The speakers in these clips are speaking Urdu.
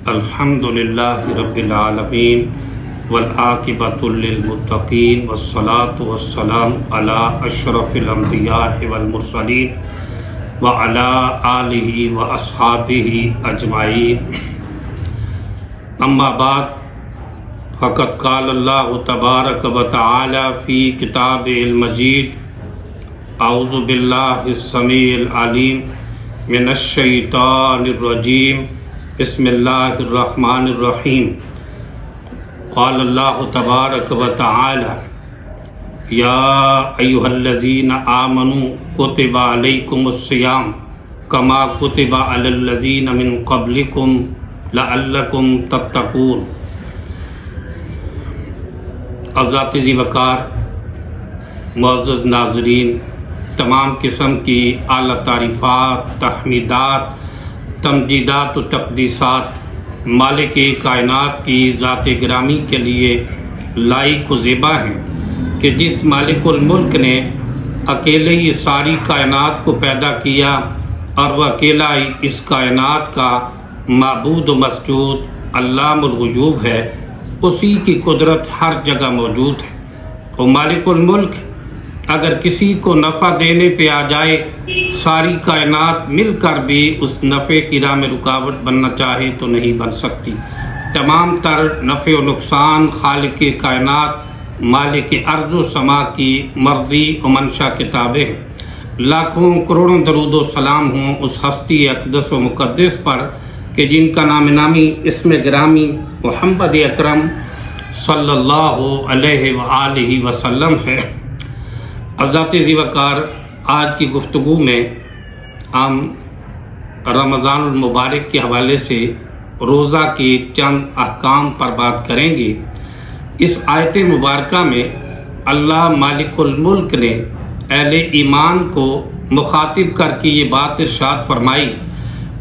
الحمد للہ رب العالمین والعاقبۃ للمتقین والصلاة والسلام علی اشرف الانبیاء والمرسلین وعلی آلہ واصحابہ اجمعین، اما بعد فقد قال اللہ تبارک و تعالی فی کتابہ المجید اعوذ باللہ السمیع العلیم من الشیطان الرجیم، بسم اللہ الرحمن الرحیم۔ قال اللہ تبارک و تعالی یا ایھا الذین آمنوا کتب علیکم الصیام کما کتب علی الذین من قبلکم لعلکم تتقون۔ حضرات ذی وقار معزز ناظرین، تمام قسم کی اعلیٰ تعریفات، تحمیدات، تمجیدات و تقدیسات مالک کائنات کی ذات گرامی کے لیے لائق و زیبا ہیں کہ جس مالک الملک نے اکیلے ہی ساری کائنات کو پیدا کیا اور وہ اکیلا ہی اس کائنات کا معبود و مسجود علام الغیوب ہے، اسی کی قدرت ہر جگہ موجود ہے۔ اور مالک الملک اگر کسی کو نفع دینے پہ آ جائے، ساری کائنات مل کر بھی اس نفع کی راہ میں رکاوٹ بننا چاہے تو نہیں بن سکتی۔ تمام تر نفع و نقصان خالق کائنات مالک ارض و سما کی مرضی و منشا کے تابع ہے۔ لاکھوں کروڑوں درود و سلام ہوں اس ہستی اقدس و مقدس پر کہ جن کا نام نامی اسم گرامی محمد اکرم صلی اللہ علیہ وآلہ وسلم ہے۔ حضرات ذی وقار، آج کی گفتگو میں ہم رمضان المبارک کے حوالے سے روزہ کے چند احکام پر بات کریں گے۔ اس آیت مبارکہ میں اللہ مالک الملک نے اہل ایمان کو مخاطب کر کے یہ بات ارشاد فرمائی۔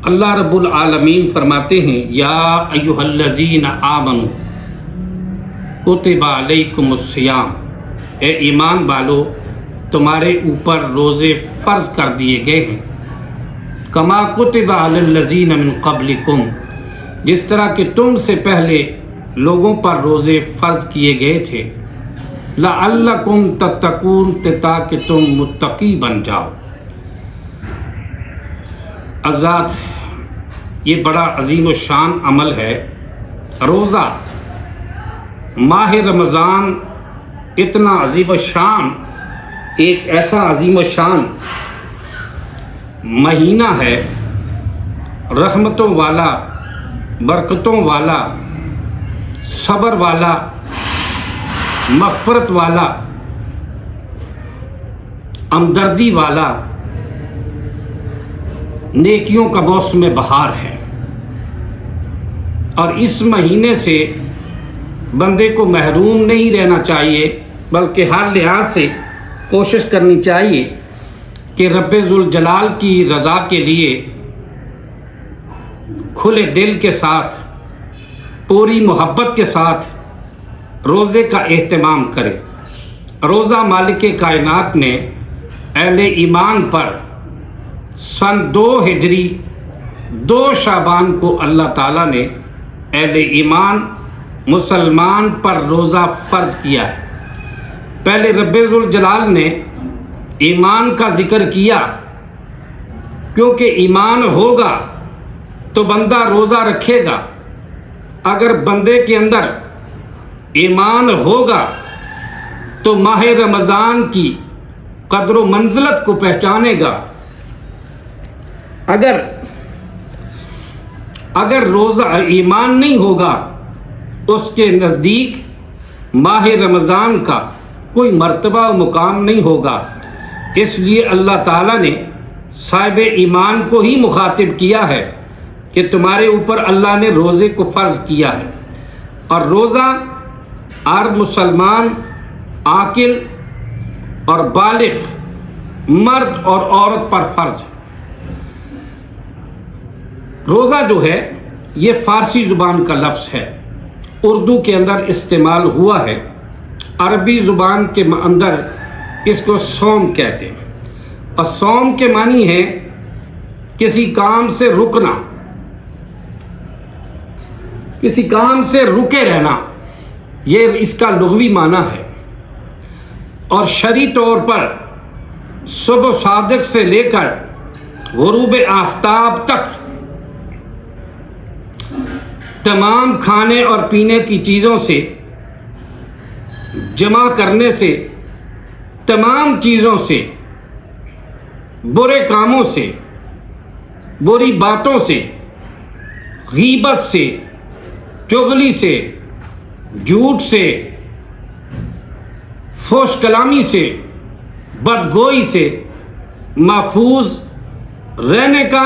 اللہ رب العالمین فرماتے ہیں یا ایھا الذین آمنوا کتب علیکم الصیام، اے ایمان والو تمہارے اوپر روزے فرض کر دیے گئے ہیں، کما کتب علی الذین من قبلکم، جس طرح کہ تم سے پہلے لوگوں پر روزے فرض کیے گئے تھے، لعلکم تتقون، تاکہ تم متقی بن جاؤ۔ حضرات، یہ بڑا عظیم الشان عمل ہے روزہ۔ ماہ رمضان اتنا عظیم الشان، ایک ایسا عظیم الشان مہینہ ہے، رحمتوں والا، برکتوں والا، صبر والا، مغفرت والا، ہمدردی والا، نیکیوں کا موسم بہار ہے۔ اور اس مہینے سے بندے کو محروم نہیں رہنا چاہیے، بلکہ ہر لحاظ سے کوشش کرنی چاہیے کہ رب ذوالجلال کی رضا کے لیے کھلے دل کے ساتھ، پوری محبت کے ساتھ روزے کا اہتمام کرے۔ روزہ مالک کائنات نے اہل ایمان پر سن 2 ہجری 2 شعبان کو اللہ تعالیٰ نے اہل ایمان مسلمان پر روزہ فرض کیا ہے۔ پہلے رب ذوالجلال نے ایمان کا ذکر کیا، کیونکہ ایمان ہوگا تو بندہ روزہ رکھے گا۔ اگر بندے کے اندر ایمان ہوگا تو ماہ رمضان کی قدر و منزلت کو پہچانے گا۔ اگر روزہ ایمان نہیں ہوگا، اس کے نزدیک ماہ رمضان کا کوئی مرتبہ و مقام نہیں ہوگا۔ اس لیے اللہ تعالیٰ نے صاحب ایمان کو ہی مخاطب کیا ہے کہ تمہارے اوپر اللہ نے روزے کو فرض کیا ہے۔ اور روزہ ہر مسلمان عاقل اور بالغ مرد اور عورت پر فرض ہے۔ روزہ جو ہے یہ فارسی زبان کا لفظ ہے، اردو کے اندر استعمال ہوا ہے، عربی زبان کے اندر اس کو صوم کہتے ہیں۔ اور صوم کے معنی ہے کسی کام سے رکنا، کسی کام سے رکے رہنا، یہ اس کا لغوی معنی ہے۔ اور شرعی طور پر صبح صادق سے لے کر غروب آفتاب تک تمام کھانے اور پینے کی چیزوں سے، جمع کرنے سے، تمام چیزوں سے، برے کاموں سے، بری باتوں سے، غیبت سے، چغلی سے، جھوٹ سے، فحش کلامی سے، بدگوئی سے محفوظ رہنے کا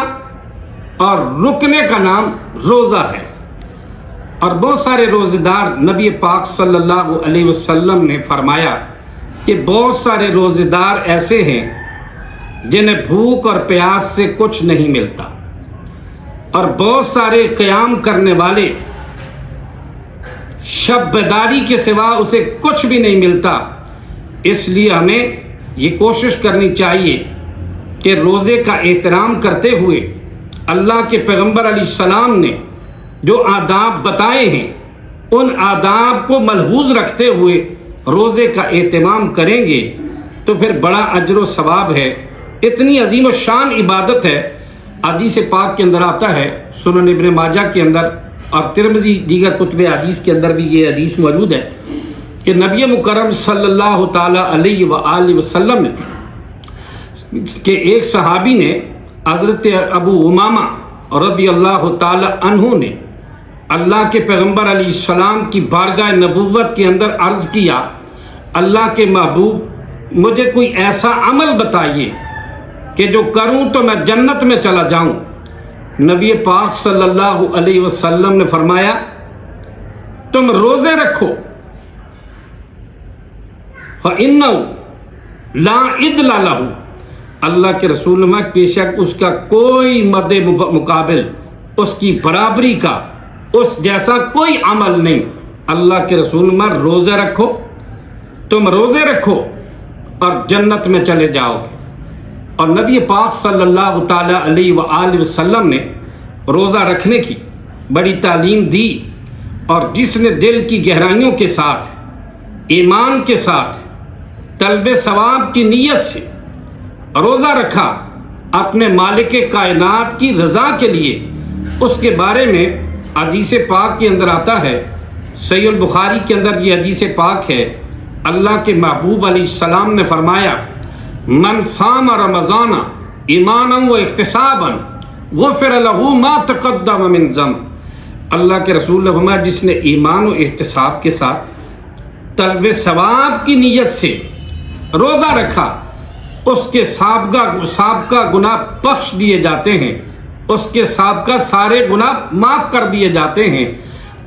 اور رکنے کا نام روزہ ہے۔ اور بہت سارے روزے دار، نبی پاک صلی اللہ علیہ وسلم نے فرمایا کہ بہت سارے روزے دار ایسے ہیں جنہیں بھوک اور پیاس سے کچھ نہیں ملتا، اور بہت سارے قیام کرنے والے شب بیداری کے سوا اسے کچھ بھی نہیں ملتا۔ اس لیے ہمیں یہ کوشش کرنی چاہیے کہ روزے کا احترام کرتے ہوئے اللہ کے پیغمبر علیہ السلام نے جو آداب بتائے ہیں، ان آداب کو ملحوظ رکھتے ہوئے روزے کا اہتمام کریں گے تو پھر بڑا اجر و ثواب ہے۔ اتنی عظیم و شان عبادت ہے، حدیث پاک کے اندر آتا ہے، سنن ابن ماجہ کے اندر اور ترمذی دیگر کتب حدیث کے اندر بھی یہ حدیث موجود ہے کہ نبی مکرم صلی اللہ تعالی علیہ وآلہ وسلم نے کہ ایک صحابی نے حضرت ابو امامہ رضی اللہ تعالی عنہ نے اللہ کے پیغمبر علیہ السلام کی بارگاہ نبوت کے اندر عرض کیا، اللہ کے محبوب مجھے کوئی ایسا عمل بتائیے کہ جو کروں تو میں جنت میں چلا جاؤں۔ نبی پاک صلی اللہ علیہ وسلم نے فرمایا، تم روزے رکھو، فَإِنَّهُ لَا عِدْلَ لَهُ، اللہ کے رسول میں بے شک اس کا کوئی مد مقابل، اس کی برابری کا، اس جیسا کوئی عمل نہیں۔ اللہ کے رسول میں روزے رکھو، تم روزے رکھو اور جنت میں چلے جاؤ گے۔ اور نبی پاک صلی اللہ تعالی علیہ وآلہ وسلم نے روزہ رکھنے کی بڑی تعلیم دی، اور جس نے دل کی گہرائیوں کے ساتھ، ایمان کے ساتھ، طلب ثواب کی نیت سے روزہ رکھا اپنے مالک کائنات کی رضا کے لیے، اس کے بارے میں حدیث پاک کے اندر آتا ہے، صحیح البخاری کے اندر یہ حدیث پاک ہے، اللہ کے محبوب علیہ السلام نے فرمایا، من صام رمضان ایمانا و احتسابا غفر له ما تقدم من ذنب، اللہ کے رسول نے فرمایا جس نے ایمان و احتساب کے ساتھ طلب ثواب کی نیت سے روزہ رکھا، اس کے سابقہ گناہ بخش دیے جاتے ہیں، اس کے سابقہ سارے گناہ معاف کر دیے جاتے ہیں۔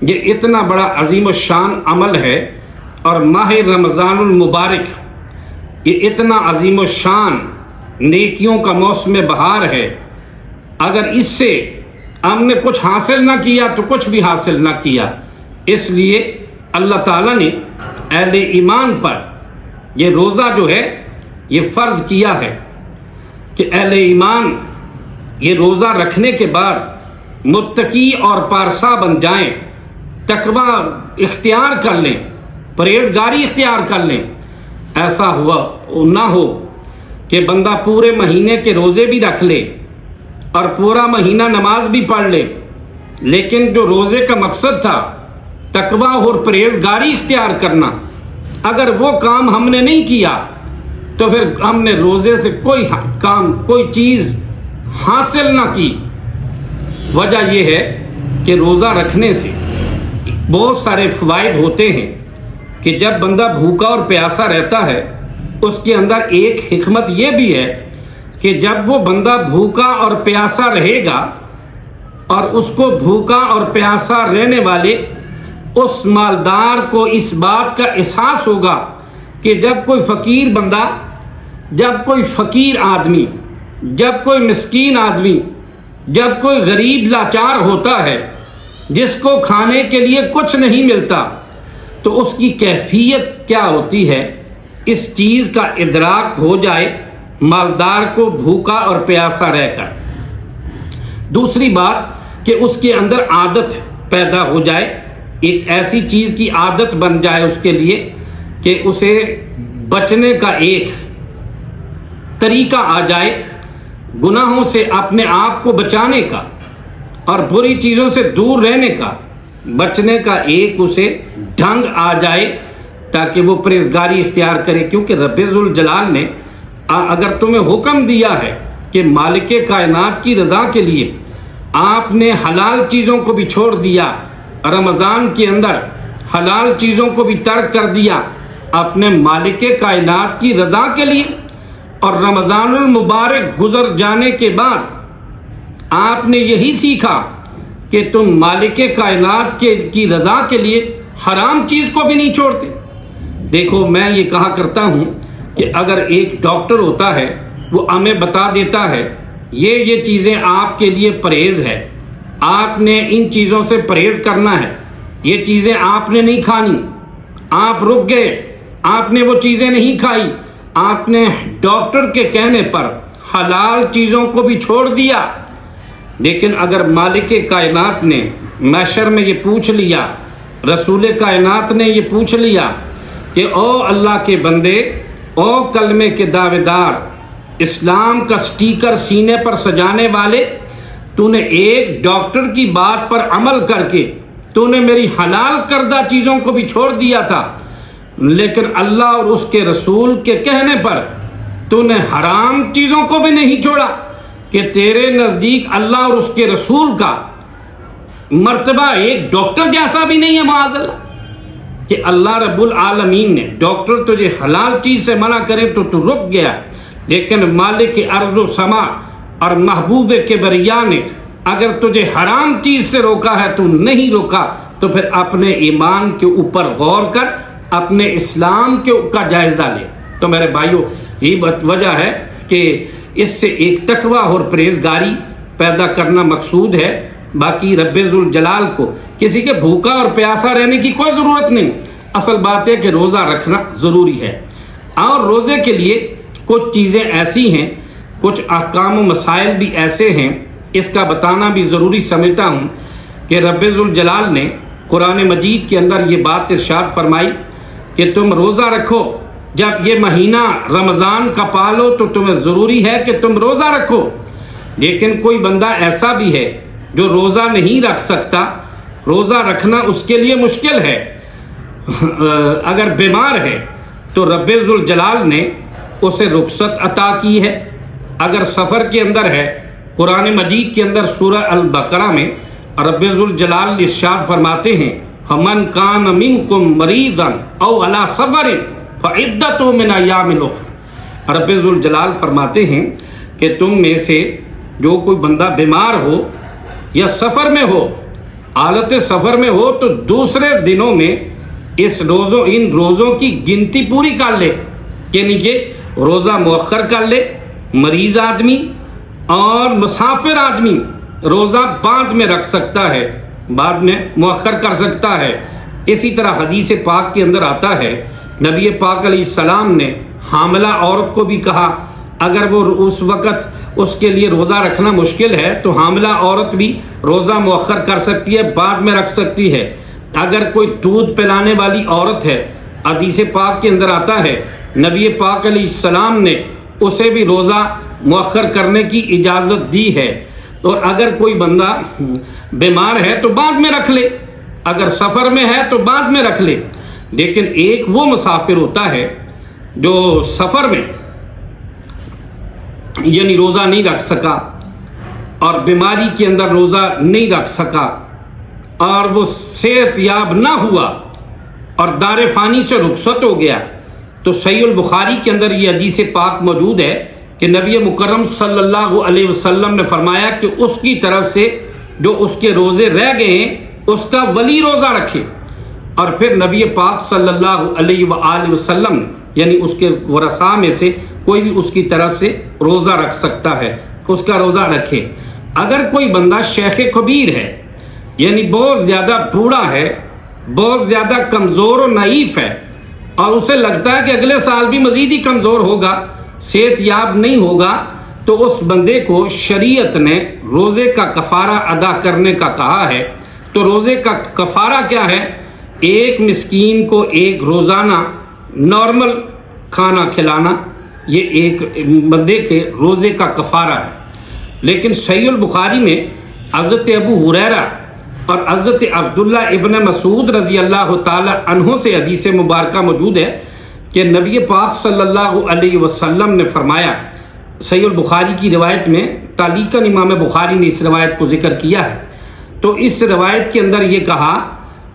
یہ اتنا بڑا عظیم الشان عمل ہے، اور ماہ رمضان المبارک یہ اتنا عظیم الشان نیکیوں کا موسم بہار ہے، اگر اس سے ہم نے کچھ حاصل نہ کیا تو کچھ بھی حاصل نہ کیا۔ اس لیے اللہ تعالیٰ نے اہل ایمان پر یہ روزہ جو ہے یہ فرض کیا ہے کہ اہل ایمان یہ روزہ رکھنے کے بعد متقی اور پارسا بن جائیں، تقوی اختیار کر لیں، پرہیزگاری اختیار کر لیں۔ ایسا نہ ہو کہ بندہ پورے مہینے کے روزے بھی رکھ لے اور پورا مہینہ نماز بھی پڑھ لے، لیکن جو روزے کا مقصد تھا تقوی اور پرہیزگاری اختیار کرنا، اگر وہ کام ہم نے نہیں کیا تو پھر ہم نے روزے سے کوئی کام، کوئی چیز حاصل نہ کی۔ وجہ یہ ہے کہ روزہ رکھنے سے بہت سارے فوائد ہوتے ہیں کہ جب بندہ بھوکا اور پیاسا رہتا ہے، اس کے اندر ایک حکمت یہ بھی ہے کہ جب وہ بندہ بھوکا اور پیاسا رہے گا اور اس کو بھوکا اور پیاسا رہنے والے اس مالدار کو اس بات کا احساس ہوگا کہ جب کوئی فقیر بندہ، جب کوئی فقیر آدمی، جب کوئی مسکین آدمی، جب کوئی غریب لاچار ہوتا ہے جس کو کھانے کے لیے کچھ نہیں ملتا، تو اس کی کیفیت کیا ہوتی ہے، اس چیز کا ادراک ہو جائے مالدار کو بھوکا اور پیاسا رہ کر۔ دوسری بات کہ اس کے اندر عادت پیدا ہو جائے، ایک ایسی چیز کی عادت بن جائے اس کے لیے کہ اسے بچنے کا ایک طریقہ آ جائے، گناہوں سے اپنے آپ کو بچانے کا اور بری چیزوں سے دور رہنے کا، بچنے کا ایک اسے ڈھنگ آ جائے تاکہ وہ پرہیزگاری اختیار کرے۔ کیونکہ رب ذوالجلال نے اگر تمہیں حکم دیا ہے کہ مالک کائنات کی رضا کے لیے آپ نے حلال چیزوں کو بھی چھوڑ دیا، رمضان کے اندر حلال چیزوں کو بھی ترک کر دیا اپنے مالک کائنات کی رضا کے لیے، اور رمضان المبارک گزر جانے کے بعد آپ نے یہی سیکھا کہ تم مالک کائنات کی رضا کے لیے حرام چیز کو بھی نہیں چھوڑتے۔ دیکھو، میں یہ کہا کرتا ہوں کہ اگر ایک ڈاکٹر ہوتا ہے، وہ ہمیں بتا دیتا ہے یہ چیزیں آپ کے لیے پرہیز ہے، آپ نے ان چیزوں سے پرہیز کرنا ہے، یہ چیزیں آپ نے نہیں کھانی، آپ رک گئے، آپ نے وہ چیزیں نہیں کھائی، آپ نے ڈاکٹر کے کہنے پر حلال چیزوں کو بھی چھوڑ دیا۔ لیکن اگر مالک کائنات نے محشر میں یہ پوچھ لیا، رسول کائنات نے یہ پوچھ لیا کہ او اللہ کے بندے، او کلمے کے دعوے دار، اسلام کا سٹیکر سینے پر سجانے والے، تو نے ایک ڈاکٹر کی بات پر عمل کر کے تو نے میری حلال کردہ چیزوں کو بھی چھوڑ دیا تھا، لیکن اللہ اور اس کے رسول کے کہنے پر تو نے حرام چیزوں کو بھی نہیں چھوڑا، کہ تیرے نزدیک اللہ اور اس کے رسول کا مرتبہ ایک ڈاکٹر جیسا بھی نہیں ہے معاذ اللہ، کہ اللہ رب العالمین نے ڈاکٹر تجھے حلال چیز سے منع کرے تو رک گیا، لیکن مالک ارض و سما اور محبوب کبریا نے اگر تجھے حرام چیز سے روکا ہے تو نہیں روکا، تو پھر اپنے ایمان کے اوپر غور کر، اپنے اسلام کا جائزہ لے۔ تو میرے بھائیوں، یہی وجہ ہے کہ اس سے ایک تقوی اور پرہیزگاری پیدا کرنا مقصود ہے۔ باقی رب ذوالجلال کو کسی کے بھوکا اور پیاسا رہنے کی کوئی ضرورت نہیں، اصل بات ہے کہ روزہ رکھنا ضروری ہے، اور روزے کے لیے کچھ چیزیں ایسی ہیں، کچھ احکام و مسائل بھی ایسے ہیں، اس کا بتانا بھی ضروری سمجھتا ہوں کہ رب ذوالجلال نے قرآن مجید کے اندر یہ بات ارشاد فرمائی کہ تم روزہ رکھو، جب یہ مہینہ رمضان کا پالو تو تمہیں ضروری ہے کہ تم روزہ رکھو۔ لیکن کوئی بندہ ایسا بھی ہے جو روزہ نہیں رکھ سکتا، روزہ رکھنا اس کے لیے مشکل ہے، اگر بیمار ہے تو رب ذوالجلال نے اسے رخصت عطا کی ہے۔ اگر سفر کے اندر ہے، قرآن مجید کے اندر سورہ البقرہ میں رب ذوالجلال ارشاد فرماتے ہیں فَمَنْ كَانَ مِنْكُمْ مَرِيضًا أَوْ عَلَى سَفَرٍ فَعِدَّةٌ مِنْ أَيَّامٍ أُخَرَ۔ رب ذوالجلال فرماتے ہیں کہ تم میں سے جو کوئی بندہ بیمار ہو یا سفر میں ہو، حالت سفر میں ہو، تو دوسرے دنوں میں ان روزوں کی گنتی پوری کر لے، یعنی کہ روزہ مؤخر کر لے۔ مریض آدمی اور مسافر آدمی روزہ بعد میں رکھ سکتا ہے، بعد میں مؤخر کر سکتا ہے۔ اسی طرح حدیث پاک کے اندر آتا ہے، نبی پاک علیہ السلام نے حاملہ عورت کو بھی کہا، اگر وہ اس وقت اس کے لیے روزہ رکھنا مشکل ہے تو حاملہ عورت بھی روزہ مؤخر کر سکتی ہے، بعد میں رکھ سکتی ہے۔ اگر کوئی دودھ پلانے والی عورت ہے، حدیث پاک کے اندر آتا ہے نبی پاک علیہ السلام نے اسے بھی روزہ مؤخر کرنے کی اجازت دی ہے۔ اور اگر کوئی بندہ بیمار ہے تو بعد میں رکھ لے، اگر سفر میں ہے تو بعد میں رکھ لے۔ لیکن ایک وہ مسافر ہوتا ہے جو سفر میں یعنی روزہ نہیں رکھ سکا اور بیماری کے اندر روزہ نہیں رکھ سکا اور وہ صحت یاب نہ ہوا اور دار فانی سے رخصت ہو گیا، تو صحیح البخاری کے اندر یہ حدیث پاک موجود ہے کہ نبی مکرم صلی اللہ علیہ وسلم نے فرمایا کہ اس کی طرف سے جو اس کے روزے رہ گئے ہیں اس کا ولی روزہ رکھے۔ اور پھر نبی پاک صلی اللہ علیہ وآلہ وسلم یعنی اس کے ورثاء میں سے کوئی بھی اس کی طرف سے روزہ رکھ سکتا ہے، اس کا روزہ رکھے۔ اگر کوئی بندہ شیخ کبیر ہے، یعنی بہت زیادہ بوڑھا ہے، بہت زیادہ کمزور و نحیف ہے، اور اسے لگتا ہے کہ اگلے سال بھی مزید ہی کمزور ہوگا، صحت یاب نہیں ہوگا، تو اس بندے کو شریعت نے روزے کا کفارہ ادا کرنے کا کہا ہے۔ تو روزے کا کفارہ کیا ہے؟ ایک مسکین کو ایک روزانہ نارمل کھانا کھلانا، یہ ایک بندے کے روزے کا کفارہ ہے۔ لیکن صحیح البخاری میں حضرت ابو ہریرہ اور حضرت عبداللہ ابن مسعود رضی اللہ تعالی عنہ سے حدیث مبارکہ موجود ہے کہ نبی پاک صلی اللہ علیہ وسلم نے فرمایا، صحیح البخاری کی روایت میں تعلیقاً امام بخاری نے اس روایت کو ذکر کیا ہے، تو اس روایت کے اندر یہ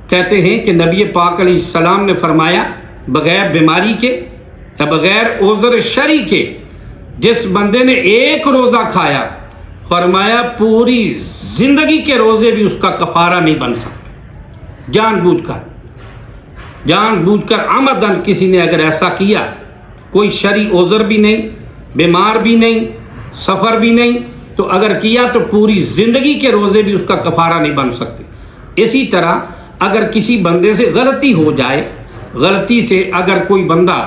کہتے ہیں کہ نبی پاک علیہ السلام نے فرمایا، بغیر بیماری کے یا بغیر عذر شرعی کے جس بندے نے ایک روزہ کھایا، فرمایا پوری زندگی کے روزے بھی اس کا کفارہ نہیں بن سکتے۔ جان بوجھ کر عمدن کسی نے اگر ایسا کیا، کوئی شرعی عذر بھی نہیں، بیمار بھی نہیں، سفر بھی نہیں، تو اگر کیا تو پوری زندگی کے روزے بھی اس کا کفارہ نہیں بن سکتے۔ اسی طرح اگر کسی بندے سے غلطی ہو جائے، غلطی سے اگر کوئی بندہ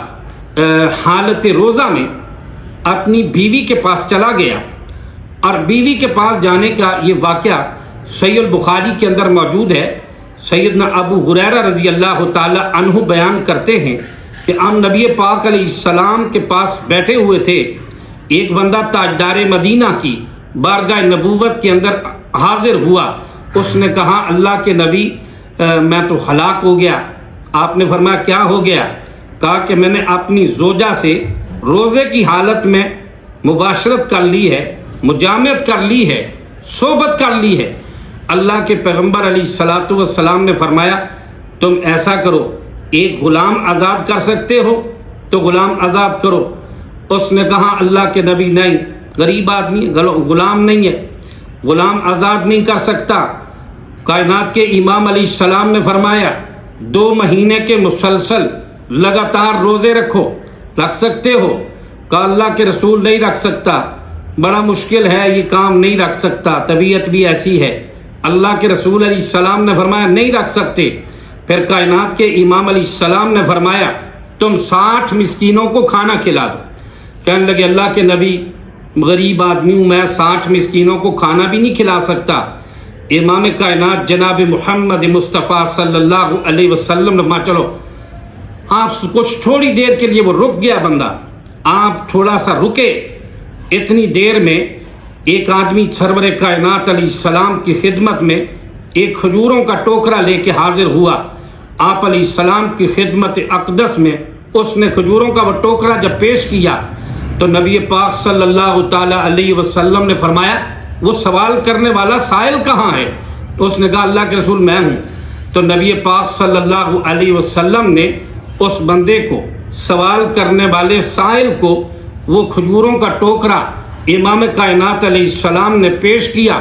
حالت روزہ میں اپنی بیوی کے پاس چلا گیا، اور بیوی کے پاس جانے کا یہ واقعہ صحیح البخاری کے اندر موجود ہے، سیدنا ابو ہریرہ رضی اللہ تعالی عنہ بیان کرتے ہیں کہ ہم نبی پاک علیہ السلام کے پاس بیٹھے ہوئے تھے، ایک بندہ تاجدار مدینہ کی بارگاہ نبوت کے اندر حاضر ہوا، اس نے کہا اللہ کے نبی میں تو ہلاک ہو گیا۔ آپ نے فرمایا کیا ہو گیا؟ کہا کہ میں نے اپنی زوجہ سے روزے کی حالت میں مباشرت کر لی ہے، مجامعت کر لی ہے، صحبت کر لی ہے۔ اللہ کے پیغمبر علیہ الصلاۃ والسلام نے فرمایا تم ایسا کرو، ایک غلام آزاد کر سکتے ہو تو غلام آزاد کرو۔ اس نے کہا اللہ کے نبی نہیں، غریب آدمی غلام نہیں ہے، غلام آزاد نہیں کر سکتا۔ کائنات کے امام علیہ السلام نے فرمایا 2 مہینے کے مسلسل لگاتار روزے رکھ سکتے ہو؟ کہا اللہ کے رسول نہیں رکھ سکتا، بڑا مشکل ہے، یہ کام نہیں رکھ سکتا، طبیعت بھی ایسی ہے۔ اللہ کے رسول علیہ السلام نے فرمایا نہیں رکھ سکتے۔ پھر کائنات کے امام علیہ السلام نے فرمایا تم 60 مسکینوں کو کھانا کھلا دو۔ کہنے لگے اللہ کے نبی غریب آدمی ہوں میں، 60 مسکینوں کو کھانا بھی نہیں کھلا سکتا۔ امام کائنات جناب محمد مصطفیٰ صلی اللہ علیہ وسلم نے چلو آپ کچھ تھوڑی دیر کے لیے، وہ رک گیا بندہ، آپ تھوڑا سا رکے۔ اتنی دیر میں ایک آدمی سرور کائنات علیہ السلام کی خدمت میں ایک کھجوروں کا ٹوکرا لے کے حاضر ہوا۔ آپ علیہ السلام کی خدمت اقدس میں اس نے کھجوروں کا وہ ٹوکرا جب پیش کیا تو نبی پاک صلی اللہ تعالی علیہ وسلم نے فرمایا وہ سوال کرنے والا سائل کہاں ہے؟ اس نے کہا اللہ کے رسول میں ہوں۔ تو نبی پاک صلی اللہ علیہ وسلم نے اس بندے کو، سوال کرنے والے سائل کو، وہ کھجوروں کا ٹوکرا امام کائنات علیہ السلام نے پیش کیا۔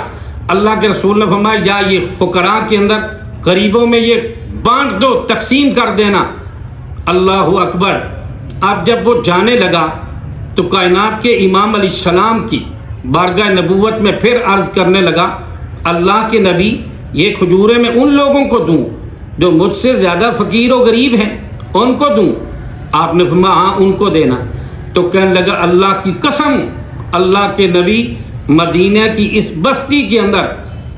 اللہ کے رسول نے فرمایا یا یہ فقراء کے اندر غریبوں میں یہ بانٹ دو، تقسیم کر دینا۔ اللہ اکبر۔ اب جب وہ جانے لگا تو کائنات کے امام علیہ السلام کی بارگاہ نبوت میں پھر عرض کرنے لگا اللہ کے نبی یہ کھجوریں میں ان لوگوں کو دوں جو مجھ سے زیادہ فقیر و غریب ہیں، ان کو دوں؟ آپ نے فرمایا ہاں ان کو دینا۔ تو کہنے لگا اللہ کی قسم، اللہ کے نبی مدینہ کی اس بستی کے اندر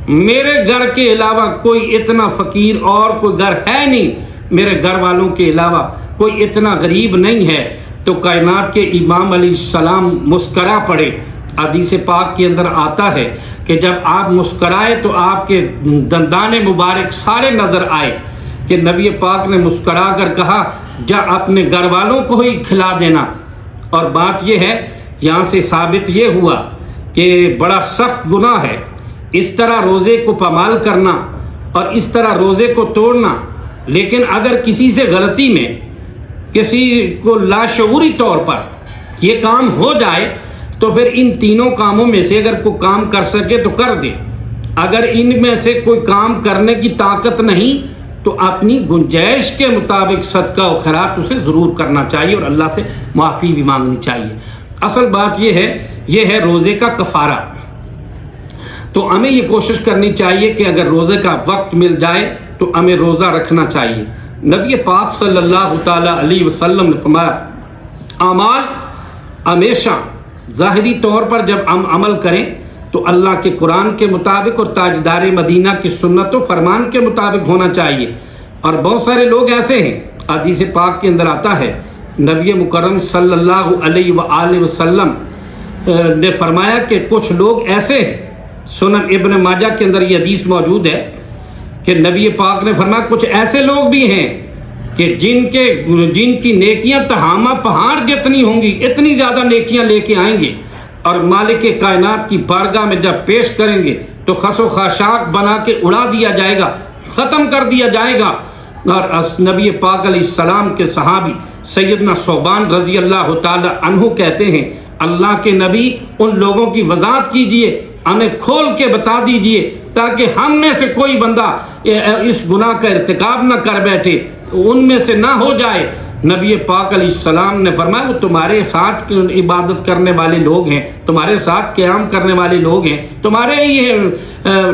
میرے گھر کے علاوہ کوئی اتنا فقیر اور کوئی گھر ہے نہیں، میرے گھر والوں کے علاوہ کوئی اتنا غریب نہیں ہے۔ تو کائنات کے امام علیہ السلام مسکرا پڑے۔ حدیث پاک کے اندر آتا ہے کہ جب آپ مسکرائے تو آپ کے دندان مبارک سارے نظر آئے کہ نبی پاک نے مسکرا کر کہا جا اپنے گھر والوں کو ہی کھلا دینا۔ اور بات یہ ہے یہاں سے ثابت یہ ہوا کہ بڑا سخت گناہ ہے اس طرح روزے کو پامال کرنا اور اس طرح روزے کو توڑنا۔ لیکن اگر کسی سے غلطی میں کسی کو لاشعوری طور پر یہ کام ہو جائے تو پھر ان تینوں کاموں میں سے اگر کوئی کام کر سکے تو کر دے۔ اگر ان میں سے کوئی کام کرنے کی طاقت نہیں تو اپنی گنجائش کے مطابق صدقہ و خیرات اسے ضرور کرنا چاہیے اور اللہ سے معافی بھی مانگنی چاہیے۔ اصل بات یہ ہے روزے کا کفارہ۔ تو ہمیں یہ کوشش کرنی چاہیے کہ اگر روزے کا وقت مل جائے تو ہمیں روزہ رکھنا چاہیے۔ نبی پاک صلی اللہ تعالی علیہ وسلم نے فرمایا اعمال ہمیشہ ظاہری طور پر جب ہم عمل کریں تو تو اللہ کے قرآن کے مطابق اور تاجدار مدینہ کی سنت و فرمان کے مطابق ہونا چاہیے۔ اور بہت سارے لوگ ایسے ہیں، حدیث پاک کے اندر آتا ہے نبی مکرم صلی اللہ علیہ وآلہ وسلم نے فرمایا کہ کچھ لوگ ایسے ہیں، سنن ابن ماجہ کے اندر یہ حدیث موجود ہے کہ نبی پاک نے فرمایا کچھ ایسے لوگ بھی ہیں کہ جن کی نیکیاں تہامہ پہاڑ جتنی ہوں گی، اتنی زیادہ نیکیاں لے کے آئیں گے، اور مالک کائنات کی بارگاہ میں جب پیش کریں گے تو خس و خاشاک بنا کے اڑا دیا جائے گا، ختم کر دیا جائے گا۔ اور نبی پاک علیہ السلام کے صحابی سیدنا ثوبان رضی اللہ تعالی عنہ کہتے ہیں اللہ کے نبی ان لوگوں کی وضاحت کیجئے، ہمیں کھول کے بتا دیجئے تاکہ ہم میں سے کوئی بندہ اس گناہ کا ارتکاب نہ کر بیٹھے، ان میں سے نہ ہو جائے۔ نبی پاک علیہ السلام نے فرمایا وہ تمہارے ساتھ عبادت کرنے والے لوگ ہیں، تمہارے ساتھ قیام کرنے والے لوگ ہیں، تمہارے ہی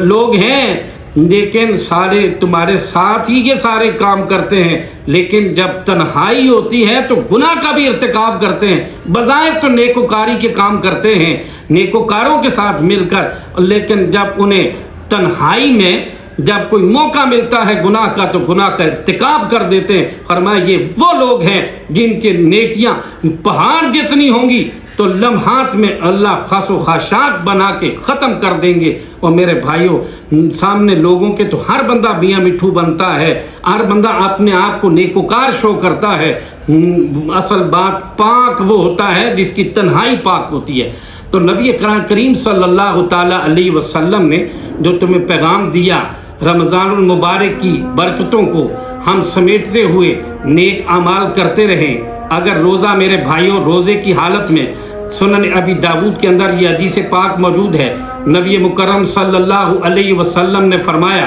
لوگ ہیں، لیکن سارے تمہارے ساتھ ہی یہ سارے کام کرتے ہیں، لیکن جب تنہائی ہوتی ہے تو گناہ کا بھی ارتکاب کرتے ہیں۔ بظاہر تو نیکوکاری کے کام کرتے ہیں نیکوکاروں کے ساتھ مل کر، لیکن جب انہیں تنہائی میں جب کوئی موقع ملتا ہے گناہ کا تو گناہ کا ارتکاب کر دیتے ہیں۔ فرمایا یہ وہ لوگ ہیں جن کے نیکیاں پہاڑ جتنی ہوں گی تو لمحات میں اللہ خس و خاشاک بنا کے ختم کر دیں گے۔ اور میرے بھائیوں، سامنے لوگوں کے تو ہر بندہ میاں مٹھو بنتا ہے، ہر بندہ اپنے آپ کو نیکوکار شو کرتا ہے، اصل بات پاک وہ ہوتا ہے جس کی تنہائی پاک ہوتی ہے۔ تو نبی کریم صلی اللہ تعالی علیہ وسلم نے جو تمہیں پیغام دیا، رمضان المبارک کی برکتوں کو ہم سمیٹتے ہوئے نیک اعمال کرتے رہیں۔ اگر روزہ میرے بھائیوں روزے کی حالت میں سنن ابی داود کے اندر یہ حدیث پاک موجود ہے، نبی مکرم صلی اللہ علیہ وسلم نے فرمایا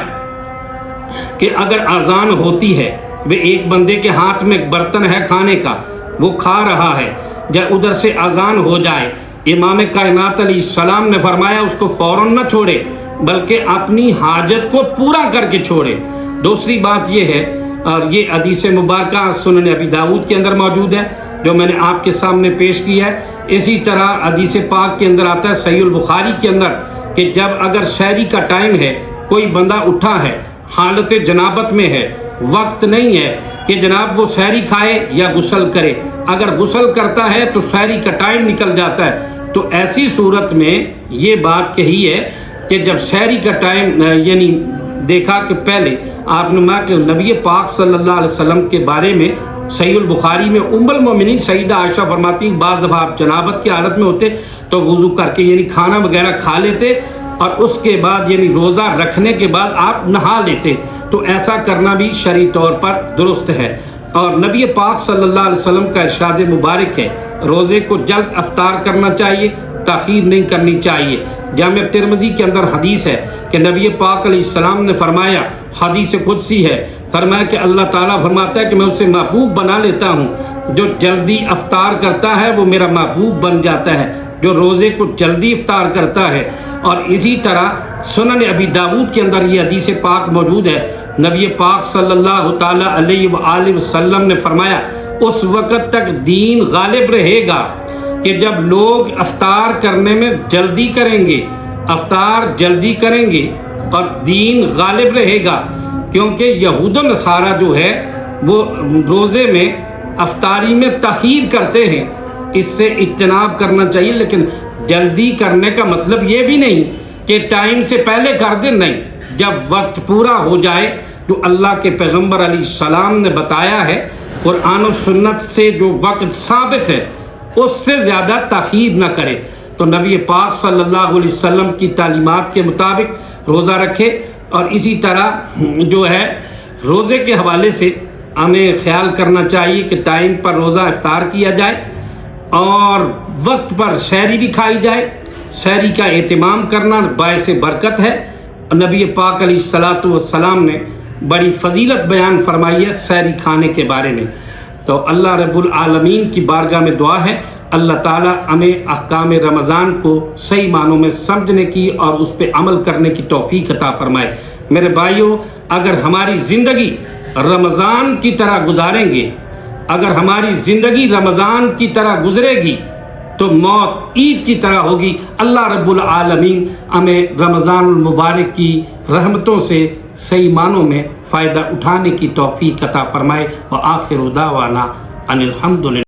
کہ اگر اذان ہوتی ہے، وہ ایک بندے کے ہاتھ میں برتن ہے کھانے کا، وہ کھا رہا ہے، جب ادھر سے اذان ہو جائے، امام کائنات علیہ السلام نے فرمایا اس کو فوراً نہ چھوڑے بلکہ اپنی حاجت کو پورا کر کے چھوڑے۔ دوسری بات یہ ہے، اور یہ حدیث مبارکہ سنن ابی داود کے اندر موجود ہے جو میں نے آپ کے سامنے پیش کی ہے، اسی طرح حدیث پاک کے اندر آتا ہے صحیح البخاری کے اندر کہ جب اگر سحری کا ٹائم ہے، کوئی بندہ اٹھا ہے، حالت جنابت میں ہے، وقت نہیں ہے کہ جناب وہ سحری کھائے یا غسل کرے، اگر غسل کرتا ہے تو سحری کا ٹائم نکل جاتا ہے، تو ایسی صورت میں یہ بات کہی ہے کہ جب سحری کا ٹائم یعنی دیکھا کہ پہلے آپ نے کہ نبی پاک صلی اللہ علیہ وسلم کے بارے میں صحیح البخاری میں ام المومنین سیدہ عائشہ فرماتی ہیں بعض دفعہ آپ جنابت کی حالت میں ہوتے تو وضو کر کے یعنی کھانا وغیرہ کھا لیتے اور اس کے بعد یعنی روزہ رکھنے کے بعد آپ نہا لیتے، تو ایسا کرنا بھی شرعی طور پر درست ہے۔ اور نبی پاک صلی اللہ علیہ وسلم کا ارشاد مبارک ہے روزے کو جلد افطار کرنا چاہیے، تاخیر نہیں کرنی چاہیے۔ جامع ترمذی کے اندر حدیث ہے کہ نبی پاک علیہ السلام نے فرمایا، حدیث قدسی ہے، فرمایا کہ اللہ تعالیٰ فرماتا ہے کہ میں اسے محبوب بنا لیتا ہوں، جو جلدی افطار کرتا ہے وہ میرا محبوب بن جاتا ہے، جو روزے کو جلدی افطار کرتا ہے۔ اور اسی طرح سنن ابی داود کے اندر یہ حدیث پاک موجود ہے، نبی پاک صلی اللہ تعالی علیہ وآلہ وسلم نے فرمایا اس وقت تک دین غالب رہے گا کہ جب لوگ افطار کرنے میں جلدی کریں گے، افطار جلدی کریں گے اور دین غالب رہے گا، کیونکہ یہود و نصارہ جو ہے وہ روزے میں افطاری میں تاخیر کرتے ہیں، اس سے اجتناب کرنا چاہیے۔ لیکن جلدی کرنے کا مطلب یہ بھی نہیں کہ ٹائم سے پہلے کر دیں، نہیں، جب وقت پورا ہو جائے جو اللہ کے پیغمبر علیہ السلام نے بتایا ہے قرآن و سنت سے جو وقت ثابت ہے اس سے زیادہ تاخیر نہ کرے۔ تو نبی پاک صلی اللہ علیہ وسلم کی تعلیمات کے مطابق روزہ رکھے، اور اسی طرح جو ہے روزے کے حوالے سے ہمیں خیال کرنا چاہیے کہ ٹائم پر روزہ افطار کیا جائے اور وقت پر سحری بھی کھائی جائے۔ سحری کا اہتمام کرنا باعث برکت ہے، نبی پاک علیہ الصلاۃ والسلام نے بڑی فضیلت بیان فرمائی ہے سحری کھانے کے بارے میں۔ تو اللہ رب العالمین کی بارگاہ میں دعا ہے اللہ تعالیٰ ہمیں احکام رمضان کو صحیح معنوں میں سمجھنے کی اور اس پہ عمل کرنے کی توفیق عطا فرمائے۔ میرے بھائیوں، اگر ہماری زندگی رمضان کی طرح گزاریں گے، اگر ہماری زندگی رمضان کی طرح گزرے گی تو موت عید کی طرح ہوگی۔ اللہ رب العالمین ہمیں رمضان المبارک کی رحمتوں سے صحیح معنوں میں فائدہ اٹھانے کی توفیق عطا فرمائے۔ وآخر دعوانا ان الحمدللہ۔